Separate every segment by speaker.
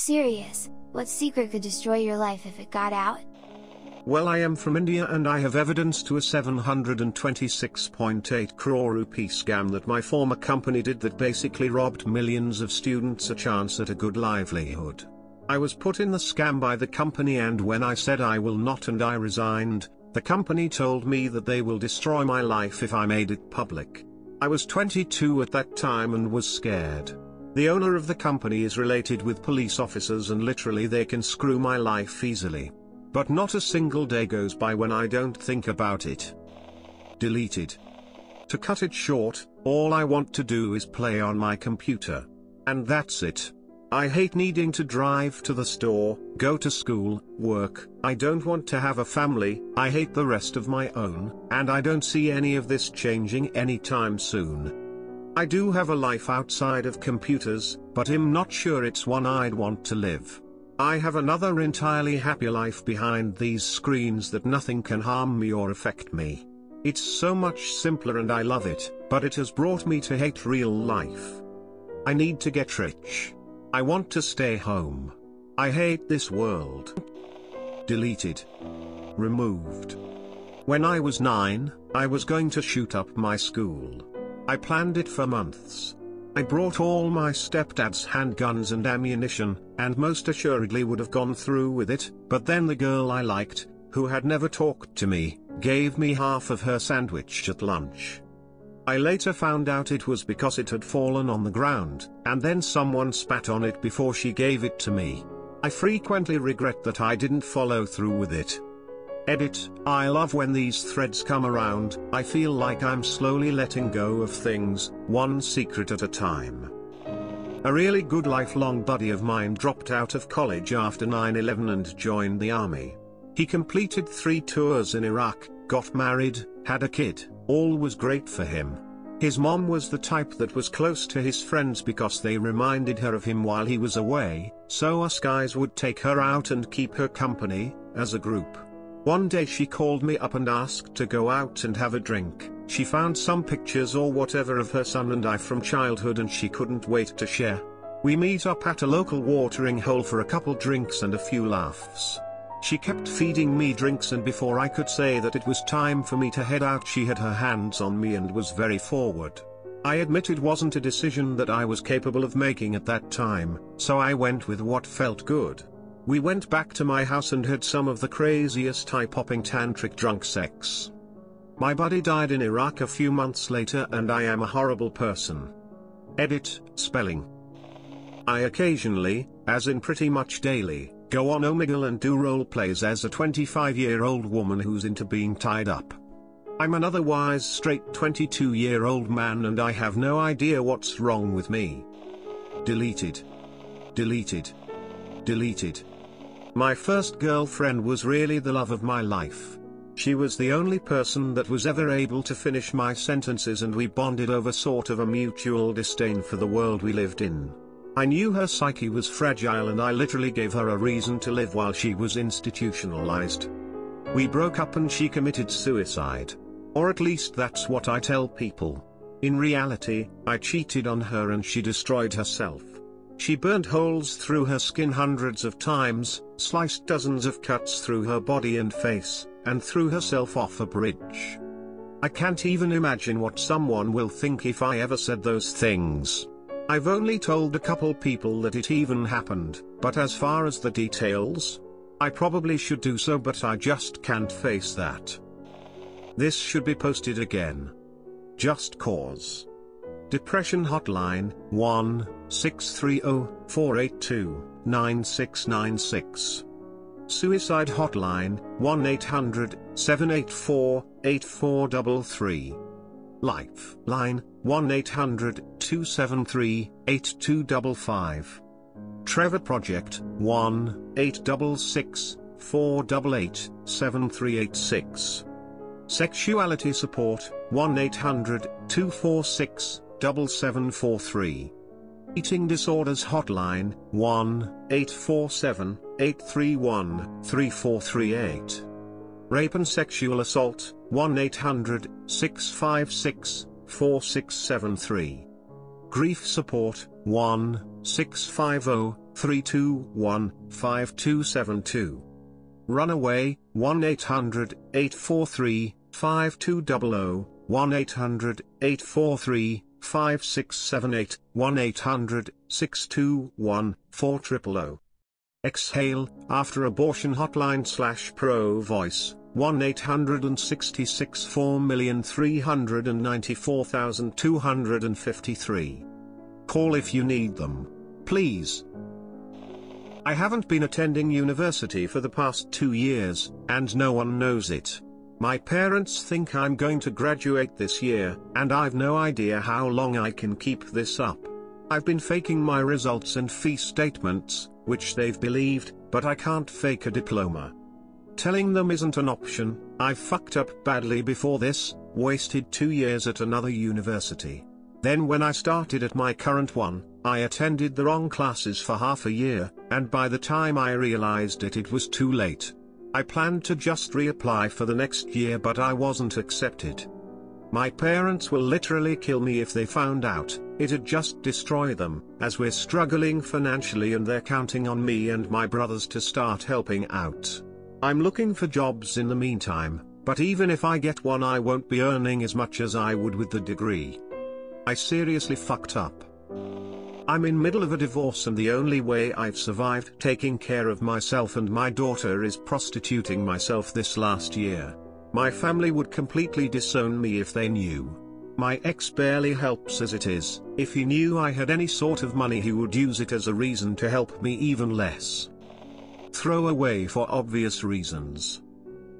Speaker 1: Serious, what secret could destroy your life if it got out?
Speaker 2: Well, I am from India and I have evidence to a 726.8 crore rupee scam that my former company did that basically robbed millions of students a chance at a good livelihood. I was put in the scam by the company, and when I said I will not and I resigned, the company told me that they will destroy my life if I made it public. I was 22 at that time and was scared. The owner of the company is related with police officers and literally they can screw my life easily. But not a single day goes by when I don't think about it. Deleted. To cut it short, all I want to do is play on my computer. And that's it. I hate needing to drive to the store, go to school, work. I don't want to have a family, I hate the rest of my own, and I don't see any of this changing anytime soon. I do have a life outside of computers, but I'm not sure it's one I'd want to live. I have another entirely happy life behind these screens that nothing can harm me or affect me. It's so much simpler and I love it, but it has brought me to hate real life. I need to get rich. I want to stay home. I hate this world. Deleted. Removed. When I was 9, I was going to shoot up my school. I planned it for months. I brought all my stepdad's handguns and ammunition, and most assuredly would have gone through with it, but then the girl I liked, who had never talked to me, gave me half of her sandwich at lunch. I later found out it was because it had fallen on the ground, and then someone spat on it before she gave it to me. I frequently regret that I didn't follow through with it. Edit. I love when these threads come around. I feel like I'm slowly letting go of things, one secret at a time. A really good lifelong buddy of mine dropped out of college after 9/11 and joined the army. He completed 3 tours in Iraq, got married, had a kid, all was great for him. His mom was the type that was close to his friends because they reminded her of him while he was away, so us guys would take her out and keep her company, as a group. One day she called me up and asked to go out and have a drink. She found some pictures or whatever of her son and I from childhood and she couldn't wait to share. We meet up at a local watering hole for a couple drinks and a few laughs. She kept feeding me drinks and before I could say that it was time for me to head out she had her hands on me and was very forward. I admit it wasn't a decision that I was capable of making at that time, so I went with what felt good. We went back to my house and had some of the craziest eye-popping tantric drunk sex. My buddy died in Iraq a few months later and I am a horrible person. Edit. Spelling. I occasionally, as in pretty much daily, go on Omegle and do role plays as a 25-year-old woman who's into being tied up. I'm an otherwise straight 22-year-old man and I have no idea what's wrong with me. Deleted. Deleted. Deleted. My first girlfriend was really the love of my life. She was the only person that was ever able to finish my sentences and we bonded over sort of a mutual disdain for the world we lived in. I knew her psyche was fragile and I literally gave her a reason to live while she was institutionalized. We broke up and she committed suicide. Or at least that's what I tell people. In reality, I cheated on her and she destroyed herself. She burned holes through her skin hundreds of times, sliced dozens of cuts through her body and face, and threw herself off a bridge. I can't even imagine what someone will think if I ever said those things. I've only told a couple people that it even happened, but as far as the details, I probably should do so but I just can't face that. This should be posted again. Just cause. Depression Hotline, 1-630-482-9696. Suicide Hotline, 1-800-784-8433. Lifeline, 1-800-273-8255. Trevor Project, 1-866-488-7386. Sexuality Support, 1-800-246-7743. Eating Disorders Hotline, 1-847-831-3438. Rape and Sexual Assault, 1-800-656-4673. Grief Support, 1-650 321-5272. Runaway, 1-800-843-5200, 1-800-843-5678, 1-800-621-4000. Exhale, after abortion hotline /pro voice, 1-866-4,394,253. Call if you need them, please. I haven't been attending university for the past 2 years, and no one knows it. My parents think I'm going to graduate this year, and I've no idea how long I can keep this up. I've been faking my results and fee statements, which they've believed, but I can't fake a diploma. Telling them isn't an option. I fucked up badly before this, wasted 2 years at another university. Then when I started at my current one, I attended the wrong classes for half a year, and by the time I realized it was too late. I planned to just reapply for the next year, but I wasn't accepted. My parents will literally kill me if they found out. It'd just destroy them, as we're struggling financially and they're counting on me and my brothers to start helping out. I'm looking for jobs in the meantime, but even if I get one I won't be earning as much as I would with the degree. I seriously fucked up. I'm in middle of a divorce and the only way I've survived taking care of myself and my daughter is prostituting myself this last year. My family would completely disown me if they knew. My ex barely helps as it is. If he knew I had any sort of money he would use it as a reason to help me even less. Throw away for obvious reasons.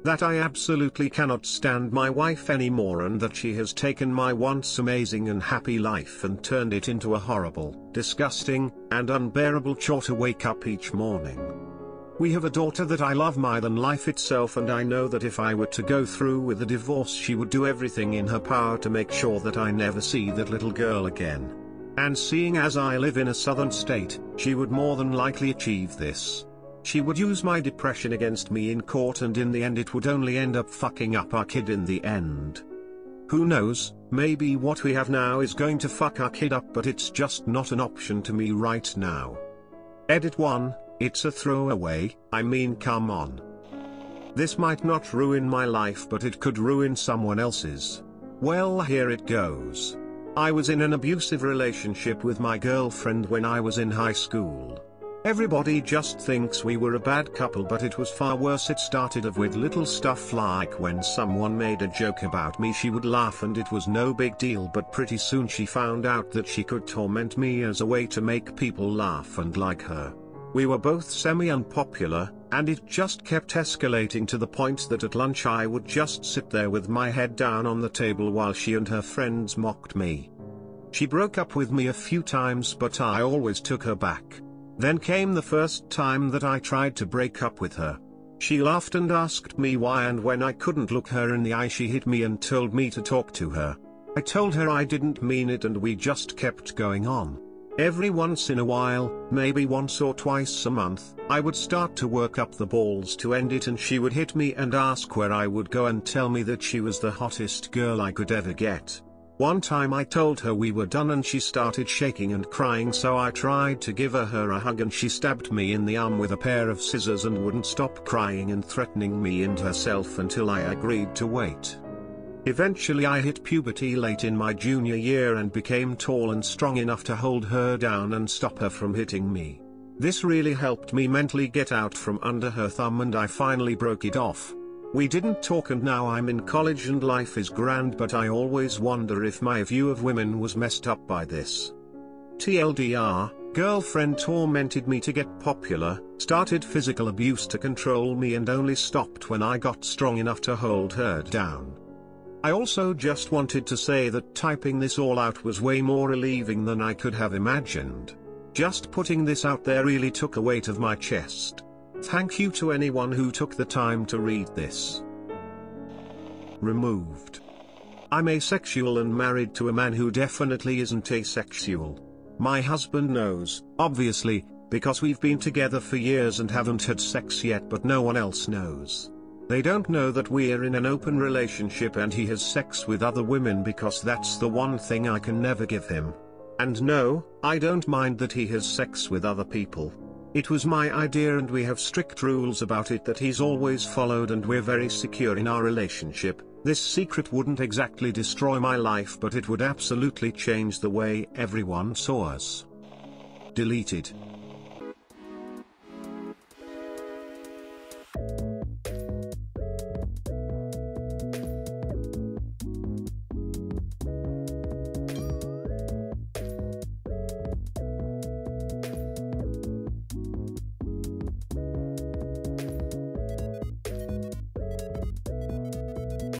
Speaker 2: That I absolutely cannot stand my wife anymore and that she has taken my once amazing and happy life and turned it into a horrible, disgusting, and unbearable chore to wake up each morning. We have a daughter that I love more than life itself, and I know that if I were to go through with the divorce she would do everything in her power to make sure that I never see that little girl again. And seeing as I live in a southern state, she would more than likely achieve this. She would use my depression against me in court, and in the end it would only end up fucking up our kid in the end. Who knows, maybe what we have now is going to fuck our kid up, but it's just not an option to me right now. Edit 1, it's a throwaway, I mean come on. This might not ruin my life, but it could ruin someone else's. Well, here it goes. I was in an abusive relationship with my girlfriend when I was in high school. Everybody just thinks we were a bad couple, but it was far worse. It started off with little stuff like when someone made a joke about me she would laugh and it was no big deal, but pretty soon she found out that she could torment me as a way to make people laugh and like her. We were both semi-unpopular, and it just kept escalating to the point that at lunch I would just sit there with my head down on the table while she and her friends mocked me. She broke up with me a few times, but I always took her back. Then came the first time that I tried to break up with her. She laughed and asked me why, and when I couldn't look her in the eye she hit me and told me to talk to her. I told her I didn't mean it and we just kept going on. Every once in a while, maybe once or twice a month, I would start to work up the balls to end it and she would hit me and ask where I would go and tell me that she was the hottest girl I could ever get. One time I told her we were done and she started shaking and crying, so I tried to give her a hug and she stabbed me in the arm with a pair of scissors and wouldn't stop crying and threatening me and herself until I agreed to wait. Eventually I hit puberty late in my junior year and became tall and strong enough to hold her down and stop her from hitting me. This really helped me mentally get out from under her thumb and I finally broke it off. We didn't talk and now I'm in college and life is grand, but I always wonder if my view of women was messed up by this. TLDR, girlfriend tormented me to get popular, started physical abuse to control me and only stopped when I got strong enough to hold her down. I also just wanted to say that typing this all out was way more relieving than I could have imagined. Just putting this out there really took a weight of my chest. Thank you to anyone who took the time to read this. Removed. I'm asexual and married to a man who definitely isn't asexual. My husband knows, obviously, because we've been together for years and haven't had sex yet, but no one else knows. They don't know that we're in an open relationship and he has sex with other women because that's the one thing I can never give him. And no, I don't mind that he has sex with other people. It was my idea and we have strict rules about it that he's always followed and we're very secure in our relationship. This secret wouldn't exactly destroy my life, but it would absolutely change the way everyone saw us. Deleted.